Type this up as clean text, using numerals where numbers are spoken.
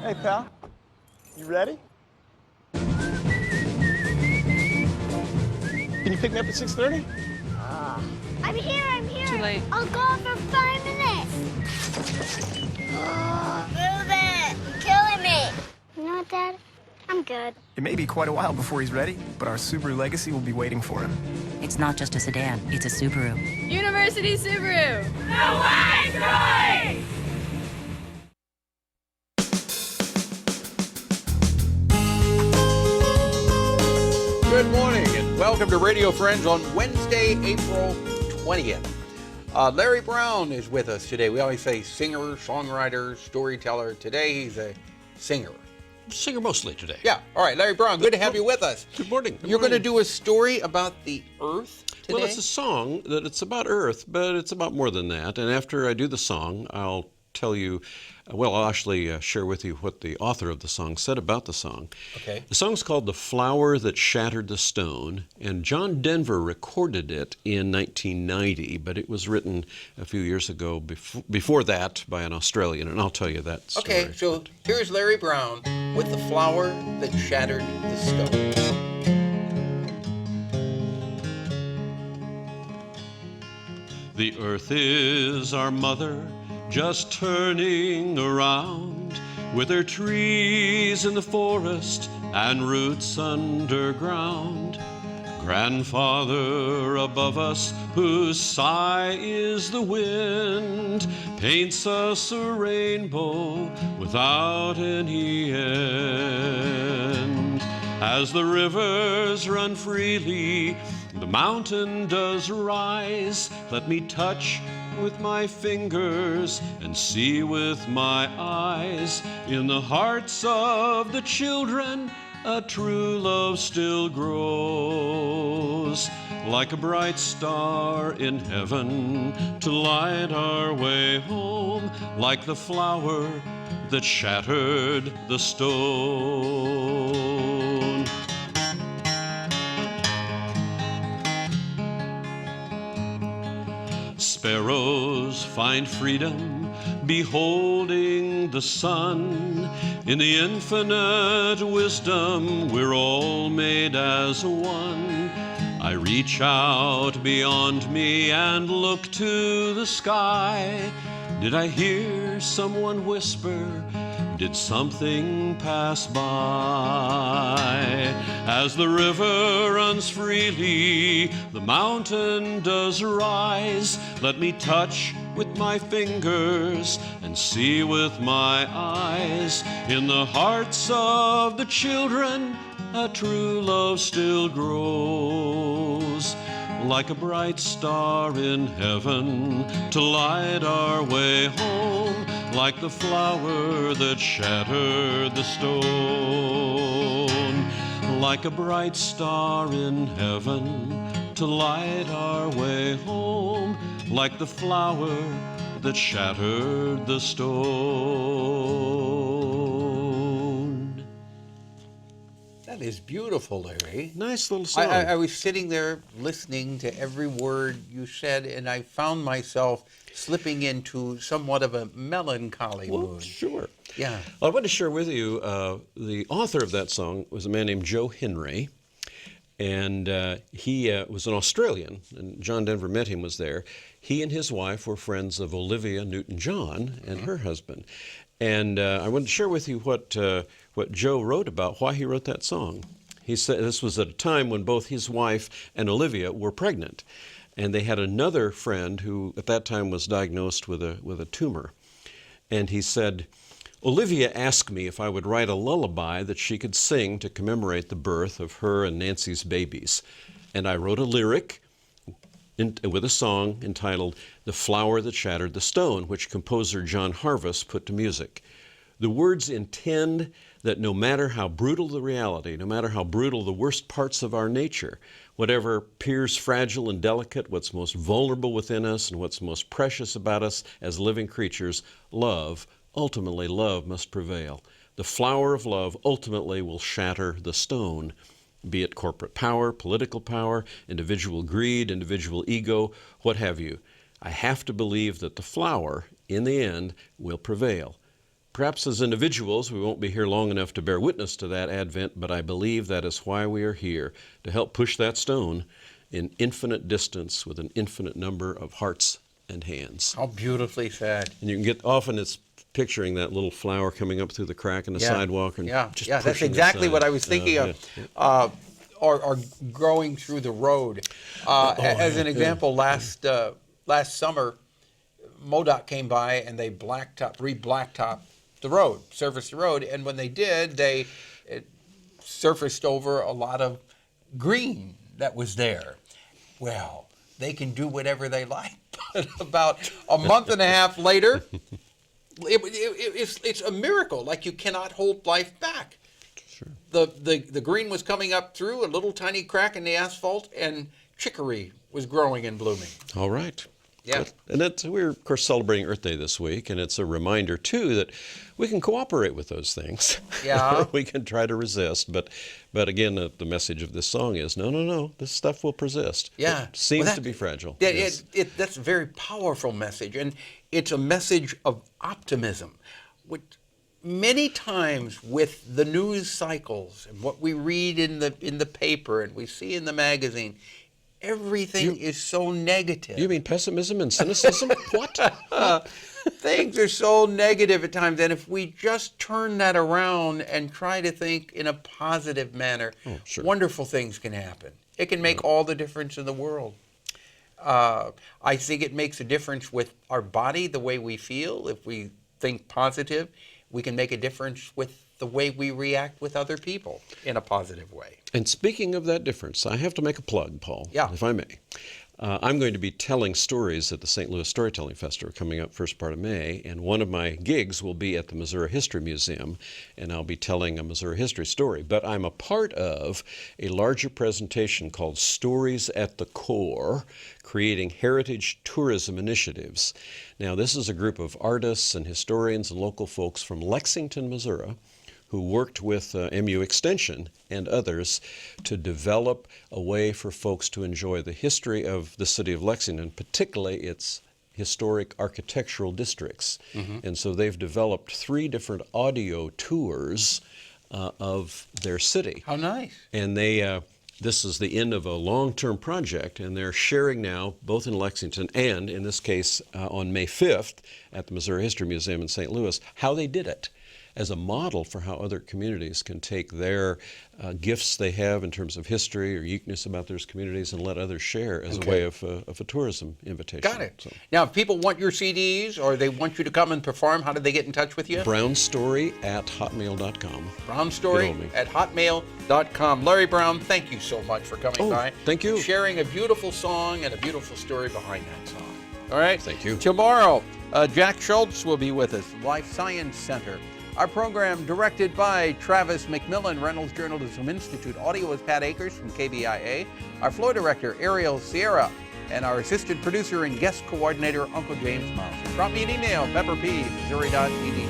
Hey, pal. You ready? Can you pick me up at 6:30? I'm here. Too late. I'll go for 5 minutes. Move it. You're killing me. You know what, Dad? I'm good. It may be quite a while before he's ready, but our Subaru Legacy will be waiting for him. It's not just a sedan, it's a Subaru. University Subaru. Good morning and welcome to Radio Friends on Wednesday, April 20th. Larry Brown is with us today. We always say singer, songwriter, storyteller. Today he's a singer. Singer mostly today. Yeah. All right, Larry Brown, good to have you with us. Good morning. You're going to do a story about the Earth today? Well, it's a song that it's about Earth, but it's about more than that. And after I do the song, I'll tell you, I'll actually share with you what the author of the song said about the song. Okay. The song's called The Flower That Shattered the Stone, and John Denver recorded it in 1990, but it was written a few years ago before that by an Australian, and I'll tell you that story. Okay, so here's Larry Brown with The Flower That Shattered the Stone. The earth is our mother, just turning around, with her trees in the forest and roots underground. Grandfather above us, whose sigh is the wind, paints us a rainbow without any end. As the rivers run freely, the mountain does rise. Let me touch with my fingers and see with my eyes. In the hearts of the children, a true love still grows, like a bright star in heaven to light our way home, like the flower that shattered the stone. Sparrows find freedom beholding the sun. In the infinite wisdom, we're all made as one. I reach out beyond me and look to the sky. Did I hear someone whisper? Did something pass by? As the river runs freely, the mountain does rise. Let me touch with my fingers and see with my eyes. In the hearts of the children, a true love still grows, like a bright star in heaven to light our way home, like the flower that shattered the stone, like a bright star in heaven to light our way home, like the flower that shattered the stone. That is beautiful, Larry. Nice little song. I was sitting there listening to every word you said, and I found myself slipping into somewhat of a melancholy mood. Sure. Yeah. Well, I want to share with you, the author of that song was a man named Joe Henry, and he was an Australian, and John Denver met him, was there. He and his wife were friends of Olivia Newton John and her husband. And I want to share with you what Joe wrote about why he wrote that song. He said this was at a time when both his wife and Olivia were pregnant, and they had another friend who at that time was diagnosed with a tumor. And he said, Olivia asked me if I would write a lullaby that she could sing to commemorate the birth of her and Nancy's babies. And I wrote a lyric with a song entitled The Flower That Shattered the Stone, which composer John Harvest put to music. The words intend that no matter how brutal the reality, no matter how brutal the worst parts of our nature, whatever appears fragile and delicate, what's most vulnerable within us and what's most precious about us as living creatures, love, ultimately love must prevail. The flower of love ultimately will shatter the stone, be it corporate power, political power, individual greed, individual ego, what have you. I have to believe that the flower, in the end, will prevail. Perhaps as individuals, we won't be here long enough to bear witness to that advent, but I believe that is why we are here, to help push that stone in infinite distance with an infinite number of hearts and hands. How beautifully said. And you can get, often it's picturing that little flower coming up through the crack in the sidewalk. And just that's pushing exactly aside. what I was thinking of. Or growing through the road. As an example, last summer, MoDOT came by and they re-blacktop the road, surfaced the road, and when they did, it surfaced over a lot of green that was there. Well, they can do whatever they like, but about a month and a half later, it's a miracle. Like, you cannot hold life back. Sure. The green was coming up through a little tiny crack in the asphalt, and chicory was growing and blooming. All right. Yeah. And we're, of course, celebrating Earth Day this week, and it's a reminder, too, that we can cooperate with those things. Yeah. We can try to resist, but again, the message of this song is, no, this stuff will persist. Yeah. It seems to be fragile. Yeah, Yes. that's a very powerful message, and it's a message of optimism, which many times with the news cycles and what we read in the paper and we see in the magazine, everything is so negative. You mean pessimism and cynicism? What? Things are so negative at times, and if we just turn that around and try to think in a positive manner, sure. wonderful things can happen. It can make all the difference in the world. I think it makes a difference with our body, the way we feel. If we think positive, we can make a difference with the way we react with other people in a positive way. And speaking of that difference, I have to make a plug, Paul, if I may. I'm going to be telling stories at the St. Louis Storytelling Festival coming up first part of May, and one of my gigs will be at the Missouri History Museum, and I'll be telling a Missouri history story. But I'm a part of a larger presentation called Stories at the Core, Creating Heritage Tourism Initiatives. Now, this is a group of artists and historians and local folks from Lexington, Missouri, who worked with MU Extension and others to develop a way for folks to enjoy the history of the city of Lexington, particularly its historic architectural districts. And so they've developed 3 different audio tours of their city. How nice. And this is the end of a long-term project, and they're sharing now, both in Lexington and, in this case, on May 5th at the Missouri History Museum in St. Louis, how they did it as a model for how other communities can take their gifts they have in terms of history or uniqueness about those communities and let others share as a way of a tourism invitation. Got it. So. Now, if people want your CDs or they want you to come and perform, how do they get in touch with you? brownstory@hotmail.com. brownstory@hotmail.com. Larry Brown, thank you so much for coming by. Thank you. Sharing a beautiful song and a beautiful story behind that song. All right? Thank you. Tomorrow, Jack Schultz will be with us, Life Science Center. Our program directed by Travis McMillan, Reynolds Journalism Institute. Audio is Pat Akers from KBIA. Our floor director, Ariel Sierra. And our assistant producer and guest coordinator, Uncle James Miles. Drop me an email, pepperp@missouri.edu.